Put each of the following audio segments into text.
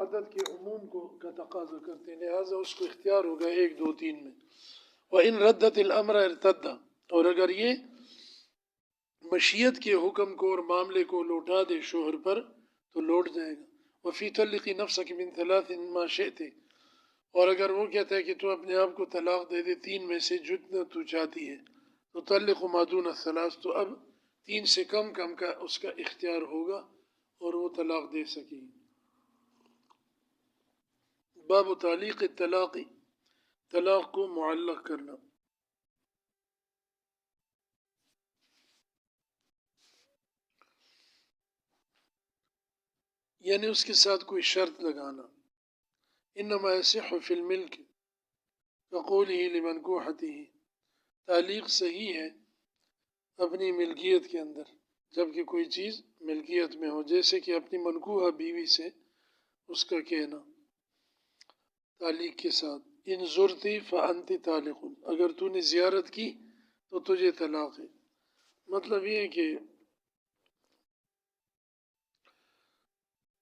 عدد کے عموم کا تقاضا کرتے ہیں، لہٰذا اس کو اختیار ہوگا 1 2 3 میں۔ وَإِن رَدَّتِ الْأَمْرَ ارْتَدَّ، اور اگر یہ مشیت کے حکم کو اور معاملے کو لوٹا دے شوہر پر تو لوٹ جائے گا۔ وَفِي طَلِّقِ نَفْسَكِ مِنْ 3 مَا شِئْتِ، اور اگر وہ کہتا ہے کہ تو اپنے آپ کو طلاق دے دے 3 میں سے جتنا تو چاہتی ہے، تو طلق ما دون الثلاث، تو اب 3 سے کم کا اس کا اختیار ہوگا اور وہ طلاق دے سکے گی۔ باب تعلیق الطلاق، طلاق کو معلق کرنا، یعنی اس کے ساتھ کوئی شرط لگانا۔ انما یصح فی الملک کقولہ لمنکوحتہ، تعلیق صحیح ہے اپنی ملکیت کے اندر جب کہ کوئی چیز ملکیت میں ہو، جیسے کہ اپنی منکوحہ بیوی سے اس کا کہنا تعلیق کے ساتھ، ان زرتی فانت طالق، اگر تو نے زیارت کی تو تجھے طلاق ہے۔ مطلب یہ ہے کہ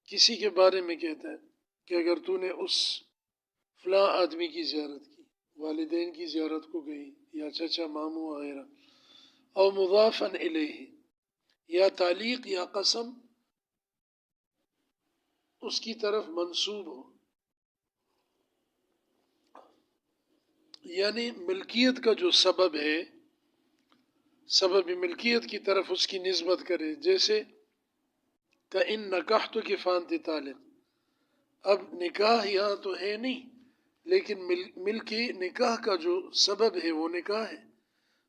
کسی کے بارے میں کہتا ہے کہ اگر تو نے اس فلاں آدمی کی زیارت کی، والدین کی زیارت کو گئی یا چچا ماموں وغیرہ، او مضافا الیہ، یا تعلیق یا قسم اس کی طرف منسوب ہو، یعنی ملکیت کا جو سبب ہے، سبب ملکیت کی طرف اس کی نسبت کرے، جیسے کہ ان نکحتک فانت طالق، اب نکاح یہاں تو ہے نہیں لیکن ملکی نکاح کا جو سبب ہے وہ نکاح ہے،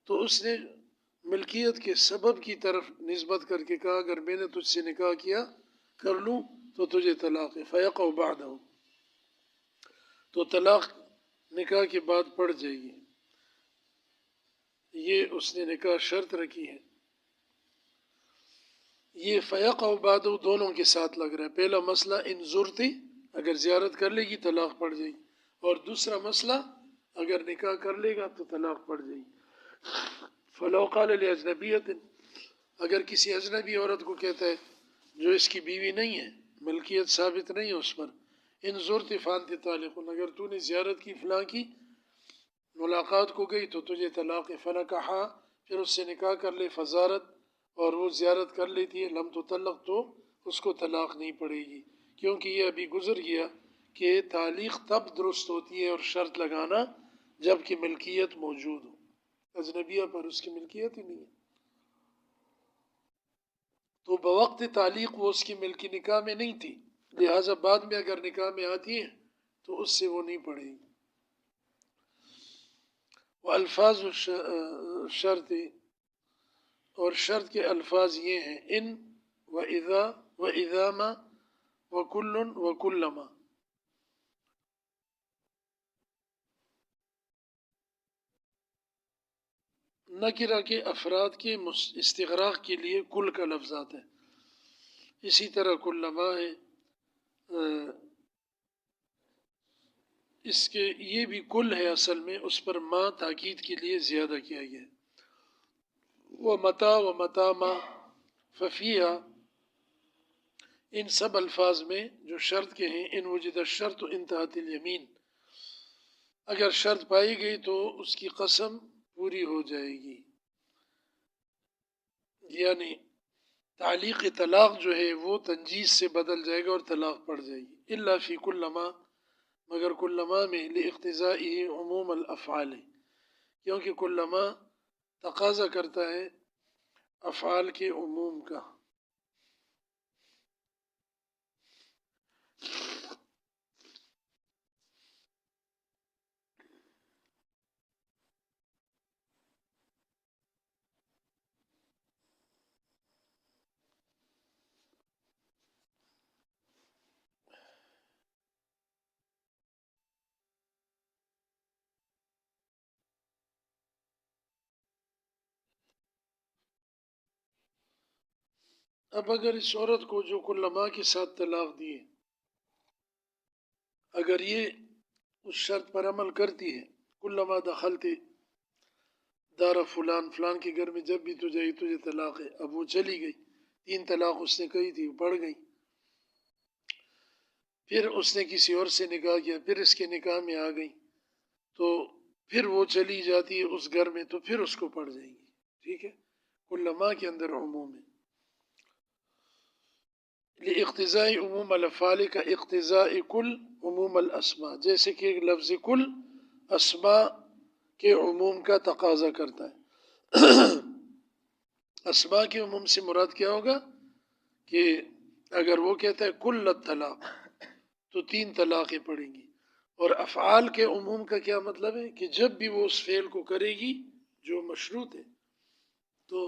تو اس نے ملکیت کے سبب کی طرف نسبت کر کے کہا اگر میں نے تجھ سے نکاح کیا کر لوں تو تجھے طلاق ہے، فیقع بعدہ، تو طلاق نکاح کے بعد پڑ جائے گی۔ یہ اس نے نکاح شرط رکھی ہے۔ یہ فیقع بعدہ دونوں کے ساتھ لگ رہا ہے۔ پہلا مسئلہ ان زرتی، اگر زیارت کر لے گی طلاق پڑ جائے گی، اور دوسرا مسئلہ اگر نکاح کر لے گا تو طلاق پڑ جائے گی۔ فلو قال لاجنبیۃ، اگر کسی اجنبی عورت کو کہتا ہے جو اس کی بیوی نہیں ہے، ملکیت ثابت نہیں ہے اس پر، ان زرت فانت طالق، اگر تو نے زیارت کی فلاں کی، ملاقات کو گئی تو تجھے طلاق ہے، فنکحا، پھر اس سے نکاح کر لے، فزارت، اور وہ زیارت کر لیتی ہے، لم تطلق، تو اس کو طلاق نہیں پڑے گی، کیونکہ یہ ابھی گزر گیا کہ تعلیق تب درست ہوتی ہے اور شرط لگانا جب کہ ملکیت موجود ہو، اجنبیہ پر اس کی ملکیت ہی نہیں ہے، تو بوقت تعلیق وہ اس کی ملکی نکاح میں نہیں تھی، لہٰذا بعد میں اگر نکاح میں آتی ہے تو اس سے وہ نہیں پڑے گی۔ والفاظ شرط، اور شرط کے الفاظ یہ ہیں ان و اذا و اذاما و کل و کلما، نکرہ کے افراد کے استغراق کے لیے کل کا لفظ آتا ہے، اسی طرح کلما ہے، اس کے یہ بھی کل ہے اصل میں، اس پر ما تاکید کے لیے زیادہ کیا گیا ہے۔ و متا ما ففیہ، ان سب الفاظ میں جو شرط کے ہیں، ان وجد الشرط انتہت الیمین، اگر شرط پائی گئی تو اس کی قسم پوری ہو جائے گی، یعنی تعلیق طلاق جو ہے وہ تنجیز سے بدل جائے گا اور طلاق پڑ جائے گی، الا فی کلما، مگر کلما میں، لاقتضائہ عموم الافعال، کیونکہ کلما تقاضا کرتا ہے افعال کے عموم کا۔ اب اگر اس عورت کو جو کلما کے ساتھ طلاق دیے، اگر یہ اس شرط پر عمل کرتی ہے، کلما دخلت دار فلان، فلان کے گھر میں جب بھی تو جائے تجھے طلاق ہے، اب وہ چلی گئی، 3 طلاق اس نے کہی تھی وہ پڑ گئی، پھر اس نے کسی اور سے نکاح کیا، پھر اس کے نکاح میں آ گئی، تو پھر وہ چلی جاتی ہے اس گھر میں، تو پھر اس کو پڑ جائیں گی. ٹھیک ہے، کلما کے اندر عموم ہے. اقتضاء عموم الافعال کا اقتضاء کل عموم الاسماء، جیسے کہ لفظ کل اسماء کے عموم کا تقاضا کرتا ہے. اسماء کے عموم سے مراد کیا ہوگا کہ اگر وہ کہتا ہے کل الطلاق تو 3 طلاقیں پڑیں گی. اور افعال کے عموم کا کیا مطلب ہے کہ جب بھی وہ اس فعل کو کرے گی جو مشروط ہے، تو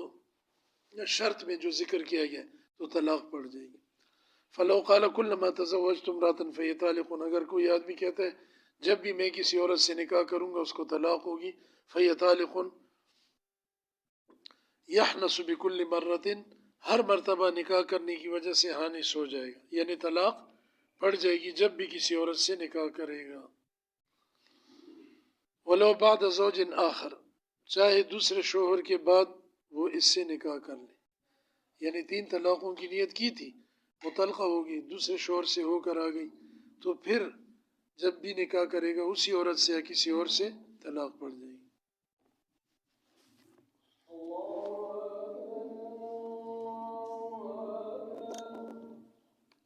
شرط میں جو ذکر کیا گیا تو طلاق پڑ جائے گی. فلو قال كلما تزوجت امرأة فهي طالق، اگر کوئی آدمی کہتا ہے جب بھی میں کسی عورت سے نکاح کروں گا اس کو طلاق ہوگی، فهي طالق يحنس بكل مرة، ہر مرتبہ نکاح کرنے کی وجہ سے حانس ہو جائے گا، یعنی طلاق پڑ جائے گی جب بھی کسی عورت سے نکاح کرے گا. ولو بعد زوج آخر، چاہے دوسرے شوہر کے بعد وہ اس سے نکاح کر لے، یعنی 3 طلاقوں کی نیت کی تھی، مطلقہ ہوگی، دوسرے شوہر سے ہو کر آ گئی، تو پھر جب بھی نکاح کرے گا اسی عورت سے یا کسی اور سے طلاق پڑ جائے.